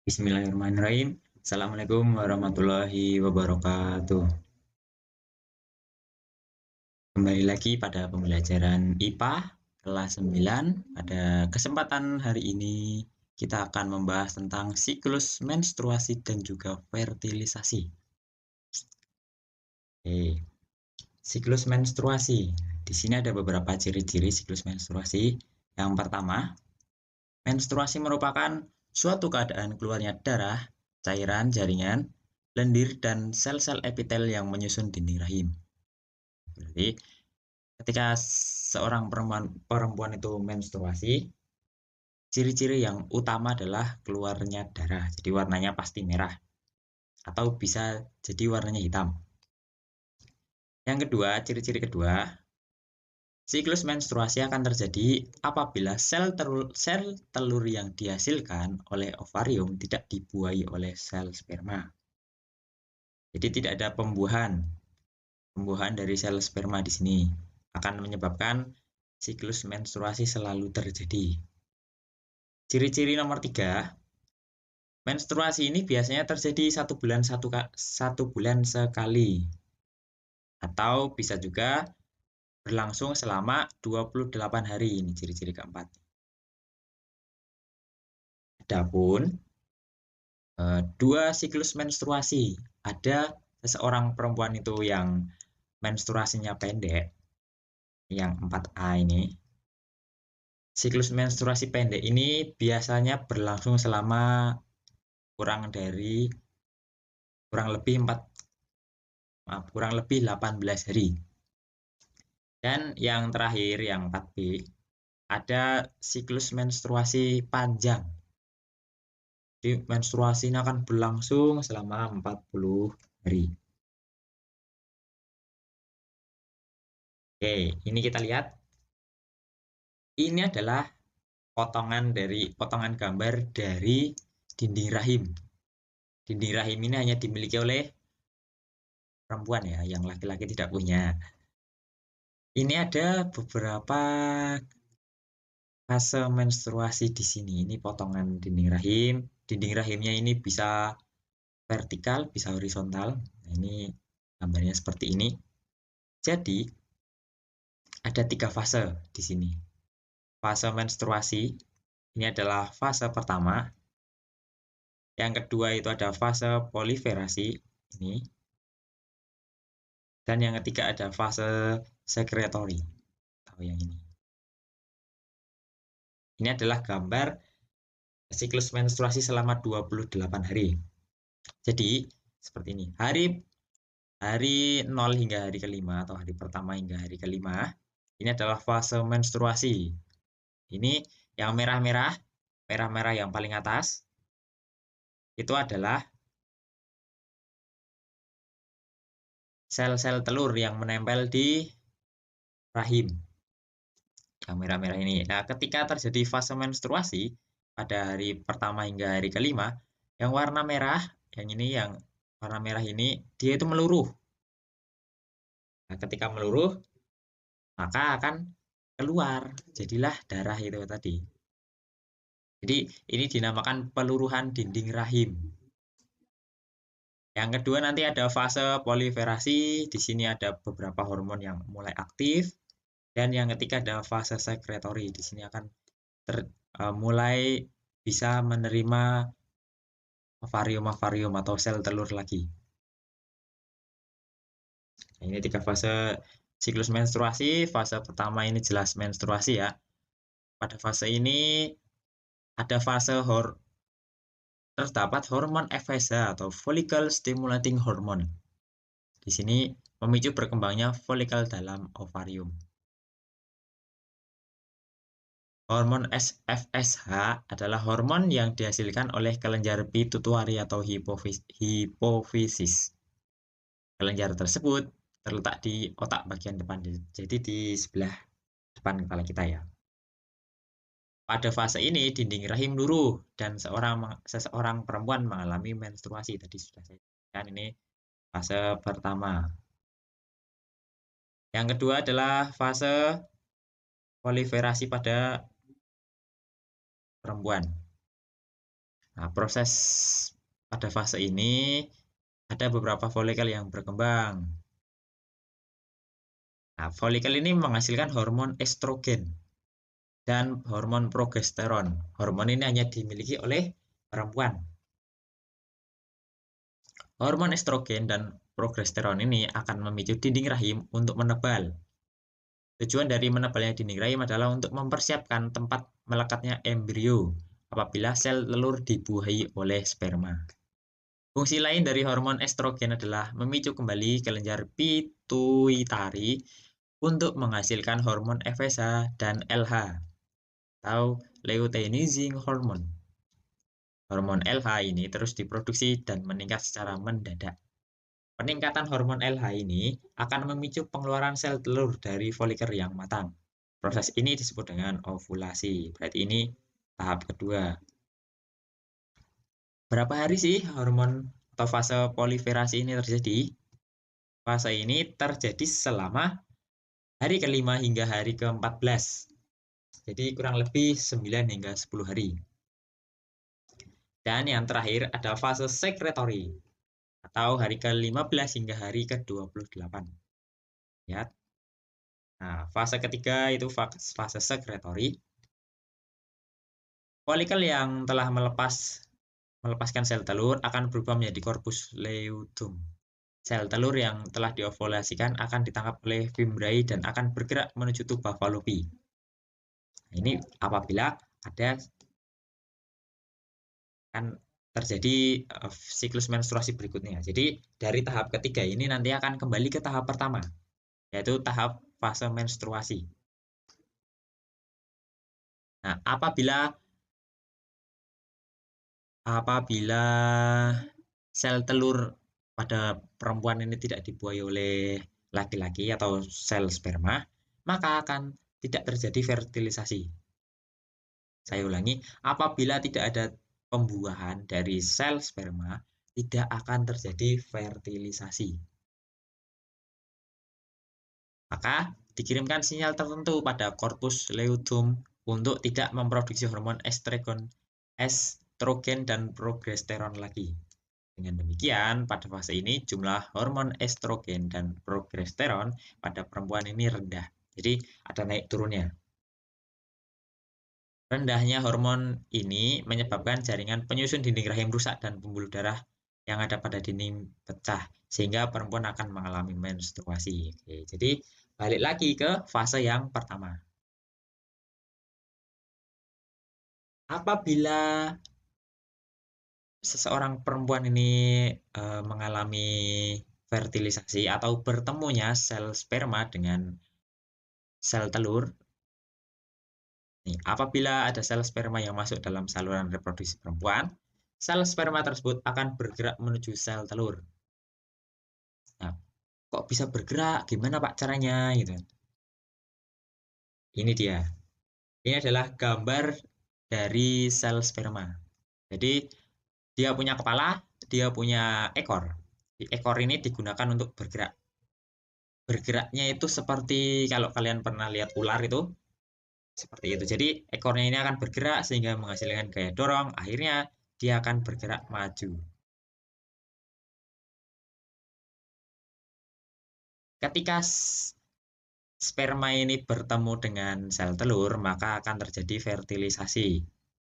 Bismillahirrahmanirrahim. Assalamualaikum warahmatullahi wabarakatuh. Kembali lagi pada pembelajaran IPA kelas 9. Pada kesempatan hari ini kita akan membahas tentang siklus menstruasi dan juga fertilisasi. Oke, siklus menstruasi. Di sini ada beberapa ciri-ciri siklus menstruasi. Yang pertama, menstruasi merupakan suatu keadaan keluarnya darah, cairan, jaringan, lendir, dan sel-sel epitel yang menyusun dinding rahim. Berarti ketika seorang perempuan itu menstruasi, ciri-ciri yang utama adalah keluarnya darah. Jadi warnanya pasti merah atau bisa jadi warnanya hitam. Yang kedua, ciri-ciri kedua, siklus menstruasi akan terjadi apabila sel telur yang dihasilkan oleh ovarium tidak dibuahi oleh sel sperma. Jadi tidak ada pembuahan dari sel sperma di sini akan menyebabkan siklus menstruasi selalu terjadi. Ciri-ciri nomor 3, menstruasi ini biasanya terjadi satu bulan sekali, atau bisa juga berlangsung selama 28 hari. Ini ciri-ciri keempat. Adapun dua siklus menstruasi, ada seseorang perempuan itu yang menstruasinya pendek, yang 4A ini. Siklus menstruasi pendek ini biasanya berlangsung selama kurang lebih 18 hari. Dan yang terakhir, yang 4B, ada siklus menstruasi panjang. Jadi menstruasi ini akan berlangsung selama 40 hari. Oke, ini kita lihat. Ini adalah potongan gambar dari dinding rahim. Dinding rahim ini hanya dimiliki oleh perempuan ya, yang laki-laki tidak punya. Ini ada beberapa fase menstruasi di sini. Ini potongan dinding rahim. Dinding rahimnya ini bisa vertikal, bisa horizontal. Nah, ini gambarnya seperti ini. Jadi ada 3 fase di sini. Fase menstruasi ini adalah fase pertama. Yang kedua itu ada fase proliferasi ini. Dan yang ketiga ada fase sekretory atau yang ini. Ini adalah gambar siklus menstruasi selama 28 hari. Jadi seperti ini. Hari 0 hingga hari kelima atau hari pertama hingga hari kelima, ini adalah fase menstruasi. Ini yang merah-merah yang paling atas itu adalah sel-sel telur yang menempel di rahim. Yang merah-merah ini. Nah, ketika terjadi fase menstruasi pada hari pertama hingga hari kelima, yang warna merah, yang warna merah ini, dia itu meluruh. Nah, ketika meluruh, maka akan keluar. Jadilah darah itu tadi. Jadi, ini dinamakan peluruhan dinding rahim. Yang kedua nanti ada fase proliferasi. Di sini ada beberapa hormon yang mulai aktif. Dan yang ketiga ada fase sekretory. Di sini akan mulai bisa menerima ovarium atau sel telur lagi. Nah, ini 3 fase siklus menstruasi. Fase pertama ini jelas menstruasi ya. Pada fase ini ada terdapat hormon FSH atau follicle stimulating hormone. Di sini memicu berkembangnya folikel dalam ovarium. Hormon FSH adalah hormon yang dihasilkan oleh kelenjar pituitari atau hipofisis. Kelenjar tersebut terletak di otak bagian depan, jadi di sebelah depan kepala kita ya. Pada fase ini dinding rahim luruh dan seseorang perempuan mengalami menstruasi. Tadi sudah saya jelaskan, ini fase pertama. Yang kedua adalah fase proliferasi pada perempuan. Nah, proses pada fase ini ada beberapa folikel yang berkembang. Nah, folikel ini menghasilkan hormon estrogen dan hormon progesteron. Hormon ini hanya dimiliki oleh perempuan. Hormon estrogen dan progesteron ini akan memicu dinding rahim untuk menebal. Tujuan dari menebalnya dinding rahim adalah untuk mempersiapkan tempat melekatnya embrio apabila sel telur dibuahi oleh sperma. Fungsi lain dari hormon estrogen adalah memicu kembali kelenjar pituitari untuk menghasilkan hormon FSH dan LH atau luteinizing hormone. Hormon LH ini terus diproduksi dan meningkat secara mendadak. Peningkatan hormon LH ini akan memicu pengeluaran sel telur dari folikel yang matang. Proses ini disebut dengan ovulasi. Berarti ini tahap kedua. Berapa hari sih hormon atau fase proliferasi ini terjadi? Fase ini terjadi selama hari kelima hingga hari ke-14. Jadi kurang lebih 9 hingga 10 hari. Dan yang terakhir ada fase sekretory atau hari ke-15 hingga hari ke-28. Ya. Nah, fase ketiga itu fase sekretory. Folikel yang telah melepaskan sel telur akan berubah menjadi korpus luteum. Sel telur yang telah diovulasikan akan ditangkap oleh fimbriae dan akan bergerak menuju tuba Fallopi. Nah, ini apabila ada kan terjadi siklus menstruasi berikutnya. Jadi dari tahap ketiga ini nanti akan kembali ke tahap pertama, yaitu tahap fase menstruasi. Nah, apabila sel telur pada perempuan ini tidak dibuahi oleh laki-laki atau sel sperma, maka akan tidak terjadi fertilisasi. Saya ulangi, apabila tidak ada pembuahan dari sel sperma, tidak akan terjadi fertilisasi. Maka dikirimkan sinyal tertentu pada korpus luteum untuk tidak memproduksi hormon estrogen dan progesteron lagi. Dengan demikian, pada fase ini jumlah hormon estrogen dan progesteron pada perempuan ini rendah. Jadi ada naik turunnya. Rendahnya hormon ini menyebabkan jaringan penyusun dinding rahim rusak dan pembuluh darah yang ada pada dinding pecah, sehingga perempuan akan mengalami menstruasi. Oke, jadi balik lagi ke fase yang pertama. Apabila seseorang perempuan ini mengalami fertilisasi atau bertemunya sel sperma dengan sel telur, nih, apabila ada sel sperma yang masuk dalam saluran reproduksi perempuan, sel sperma tersebut akan bergerak menuju sel telur. Nah, kok bisa bergerak? Gimana Pak caranya? Gitu. Ini dia. Ini adalah gambar dari sel sperma. Jadi dia punya kepala, dia punya ekor. Ekor ini digunakan untuk bergerak. Bergeraknya itu seperti kalau kalian pernah lihat ular itu, seperti itu. Jadi ekornya ini akan bergerak sehingga menghasilkan gaya dorong, akhirnya dia akan bergerak maju. Ketika sperma ini bertemu dengan sel telur, maka akan terjadi fertilisasi.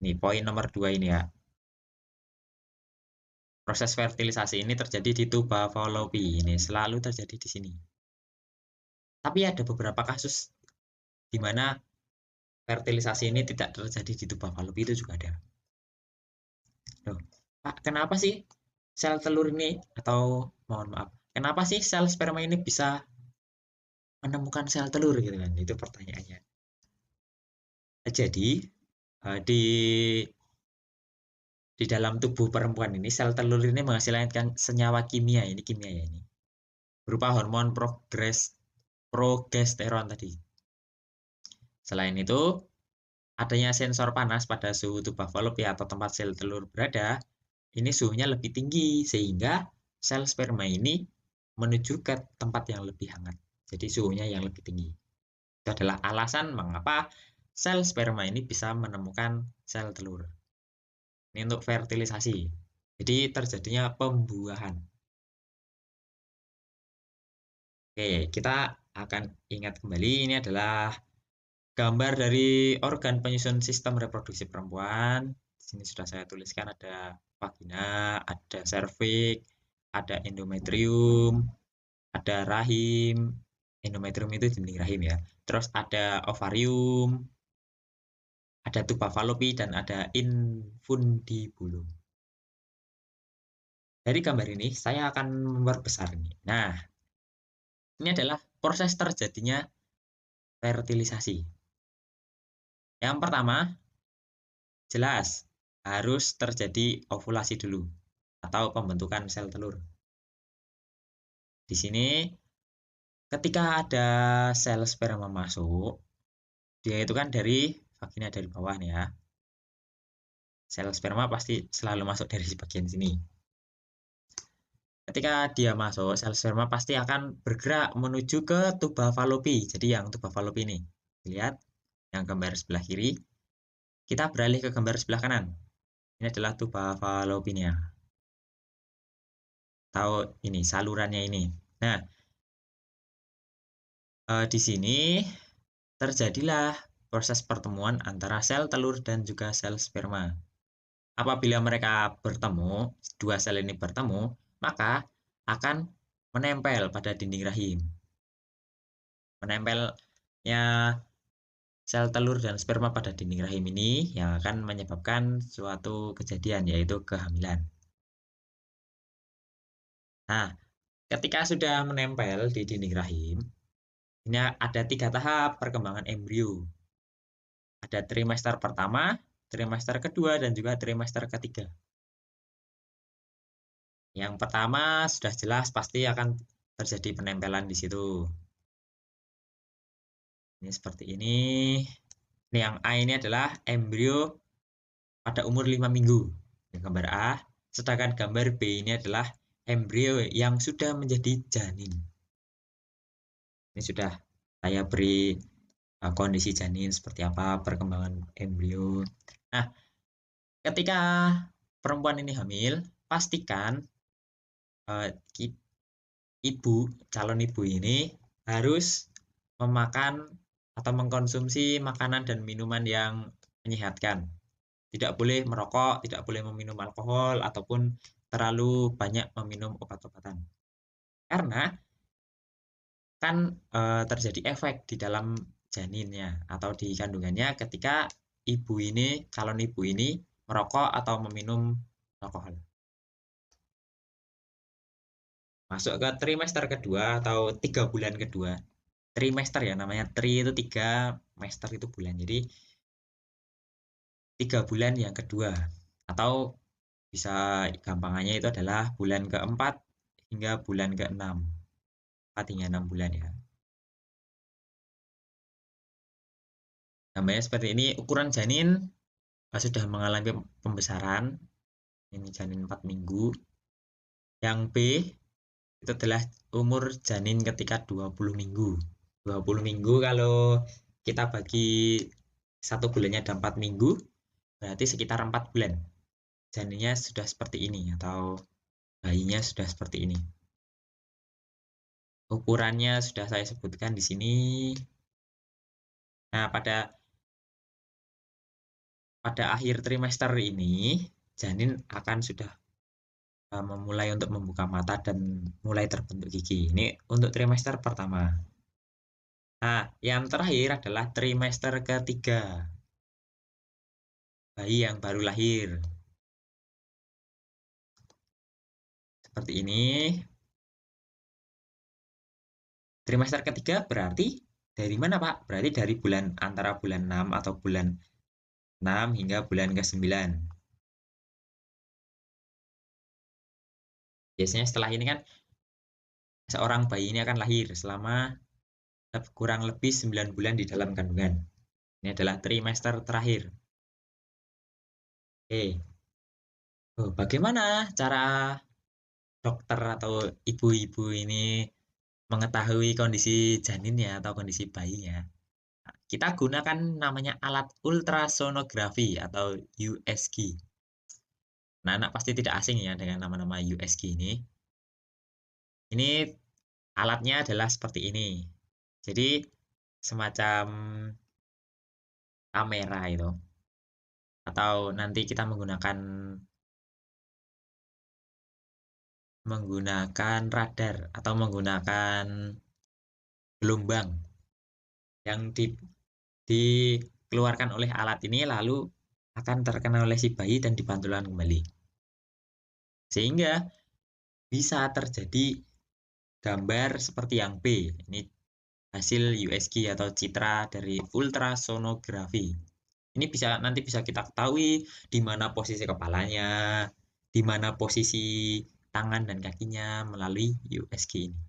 Ini poin nomor 2 ini ya. Proses fertilisasi ini terjadi di tuba Fallopi. Ini selalu terjadi di sini. Tapi ada beberapa kasus di mana fertilisasi ini tidak terjadi di tuba Fallopi, itu juga ada. Loh, Pak, kenapa sih sel telur ini, atau mohon maaf, kenapa sih sel sperma ini bisa menemukan sel telur gitu kan? Itu pertanyaannya. Jadi di dalam tubuh perempuan ini sel telur ini menghasilkan senyawa kimia, ini kimia ya ini, berupa hormon progesteron tadi. Selain itu, adanya sensor panas pada suhu tuba Fallopi atau tempat sel telur berada, ini suhunya lebih tinggi sehingga sel sperma ini menuju ke tempat yang lebih hangat. Jadi suhunya yang lebih tinggi. Itu adalah alasan mengapa sel sperma ini bisa menemukan sel telur. Ini untuk fertilisasi. Jadi terjadinya pembuahan. Oke, kita akan ingat kembali ini adalah gambar dari organ penyusun sistem reproduksi perempuan. Di sini sudah saya tuliskan ada vagina, ada serviks, ada endometrium, ada rahim. Endometrium itu dinding rahim ya. Terus ada ovarium, ada tuba fallopi, dan ada infundibulum. Dari gambar ini saya akan memperbesar ini. Nah, ini adalah proses terjadinya fertilisasi. Yang pertama, jelas harus terjadi ovulasi dulu atau pembentukan sel telur. Di sini ketika ada sel sperma masuk, dia itu kan dari vagina dari bawah nih ya. Sel sperma pasti selalu masuk dari bagian sini. Ketika dia masuk, sel sperma pasti akan bergerak menuju ke tuba fallopi. Jadi yang tuba fallopi ini, lihat yang gambar sebelah kiri. Kita beralih ke gambar sebelah kanan. Ini adalah tuba fallopinya. Tahu ini salurannya ini. Nah, di sini terjadilah proses pertemuan antara sel telur dan juga sel sperma. Apabila mereka bertemu, dua sel ini bertemu, maka akan menempel pada dinding rahim. Menempelnya sel telur dan sperma pada dinding rahim ini yang akan menyebabkan suatu kejadian, yaitu kehamilan. Nah, ketika sudah menempel di dinding rahim, ini ada 3 tahap perkembangan embrio. Ada trimester pertama, trimester kedua, dan juga trimester ketiga. Yang pertama sudah jelas pasti akan terjadi penempelan di situ. Ini seperti ini. Ini yang A ini adalah embrio pada umur 5 minggu. Ini gambar A. Sedangkan gambar B ini adalah embrio yang sudah menjadi janin. Ini sudah saya beri kondisi janin seperti apa, perkembangan embrio. Nah, ketika perempuan ini hamil, pastikan calon ibu ini harus memakan atau mengkonsumsi makanan dan minuman yang menyehatkan. Tidak boleh merokok, tidak boleh meminum alkohol, ataupun terlalu banyak meminum obat-obatan. Karena kan terjadi efek di dalam janinnya atau di kandungannya ketika calon ibu ini merokok atau meminum alkohol. Masuk ke trimester kedua atau 3 bulan kedua. Trimester ya namanya, tri itu 3, mester itu bulan. Jadi 3 bulan yang kedua, atau bisa gampangannya itu adalah bulan keempat hingga bulan ke-6. 4 hingga 6 bulan ya. Gambarnya seperti ini, ukuran janin sudah mengalami pembesaran. Ini janin 4 minggu. Yang B itu adalah umur janin ketika 20 minggu. 20 minggu kalau kita bagi 1 bulannya ada 4 minggu, berarti sekitar 4 bulan. Janinnya sudah seperti ini atau bayinya sudah seperti ini. Ukurannya sudah saya sebutkan di sini. Nah, pada akhir trimester ini, janin akan sudah memulai untuk membuka mata dan mulai terbentuk gigi. Ini untuk trimester pertama. Nah, yang terakhir adalah trimester ketiga. Bayi yang baru lahir. Seperti ini. Trimester ketiga berarti dari mana, Pak? Berarti dari antara bulan 6 atau bulan 6 hingga bulan ke-9. Biasanya setelah ini kan seorang bayi ini akan lahir selama kurang lebih 9 bulan di dalam kandungan. Ini adalah trimester terakhir. Oke. Bagaimana cara dokter atau ibu-ibu ini mengetahui kondisi janinnya atau kondisi bayinya? Kita gunakan namanya alat ultrasonografi atau USG. Nah, anak pasti tidak asing ya dengan nama-nama USG ini. Ini alatnya adalah seperti ini. Jadi semacam kamera itu, atau nanti kita menggunakan radar atau menggunakan gelombang yang dikeluarkan oleh alat ini lalu akan terkena oleh si bayi dan dipantulkan kembali. Sehingga bisa terjadi gambar seperti yang B. Ini hasil USG atau citra dari ultrasonografi. Ini nanti bisa kita ketahui di mana posisi kepalanya, di mana posisi tangan dan kakinya melalui USG ini.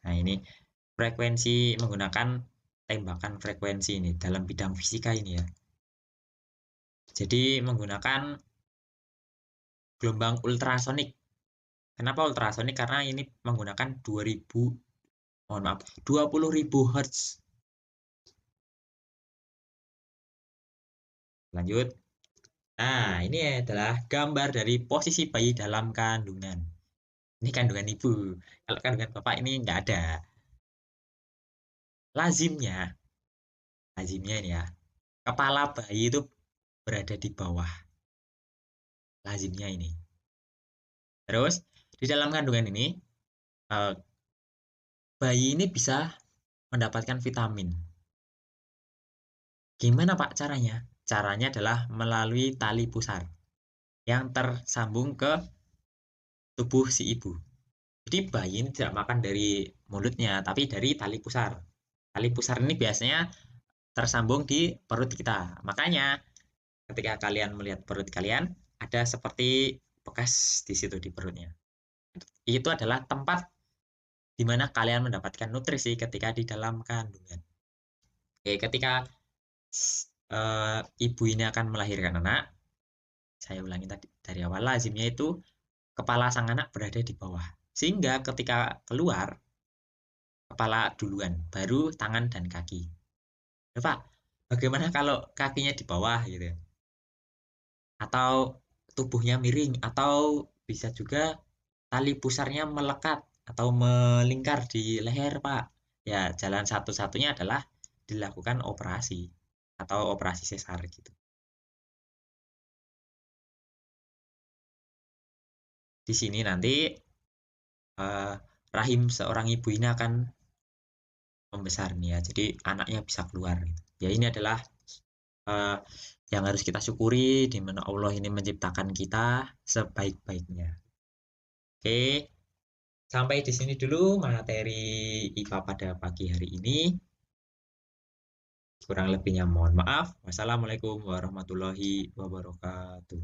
Nah, ini frekuensi menggunakan tembakan frekuensi ini dalam bidang fisika ini ya. Jadi menggunakan gelombang ultrasonik. Kenapa ultrasonik? Karena ini menggunakan 20.000 Hz. Lanjut. Nah, ini adalah gambar dari posisi bayi dalam kandungan. Ini kandungan ibu. Kalau kandungan bapak ini nggak ada. Lazimnya ini ya, kepala bayi itu berada di bawah. Lazimnya ini. Terus, di dalam kandungan ini, bayi ini bisa mendapatkan vitamin. Gimana Pak caranya? Caranya adalah melalui tali pusar yang tersambung ke tubuh si ibu. Jadi bayi ini tidak makan dari mulutnya, tapi dari tali pusar. Tali pusar ini biasanya tersambung di perut kita. Makanya ketika kalian melihat perut kalian, ada seperti bekas di situ di perutnya. Itu adalah tempat di mana kalian mendapatkan nutrisi ketika di dalam kandungan. Oke, ketika ibu ini akan melahirkan anak, saya ulangi tadi dari awal, lazimnya itu kepala sang anak berada di bawah. Sehingga ketika keluar, kepala duluan, baru tangan dan kaki. Ya, Pak, bagaimana kalau kakinya di bawah gitu ya? Atau tubuhnya miring, atau bisa juga tali pusarnya melekat atau melingkar di leher, Pak. Ya, jalan satu-satunya adalah dilakukan operasi atau operasi sesar gitu. Di sini nanti rahim seorang ibu ini akan membesar nih ya. Jadi anaknya bisa keluar gitu. Ya, ini adalah yang harus kita syukuri di mana Allah ini menciptakan kita sebaik-baiknya. Oke, sampai di sini dulu materi IPA pada pagi hari ini. Kurang lebihnya mohon maaf. Wassalamualaikum warahmatullahi wabarakatuh.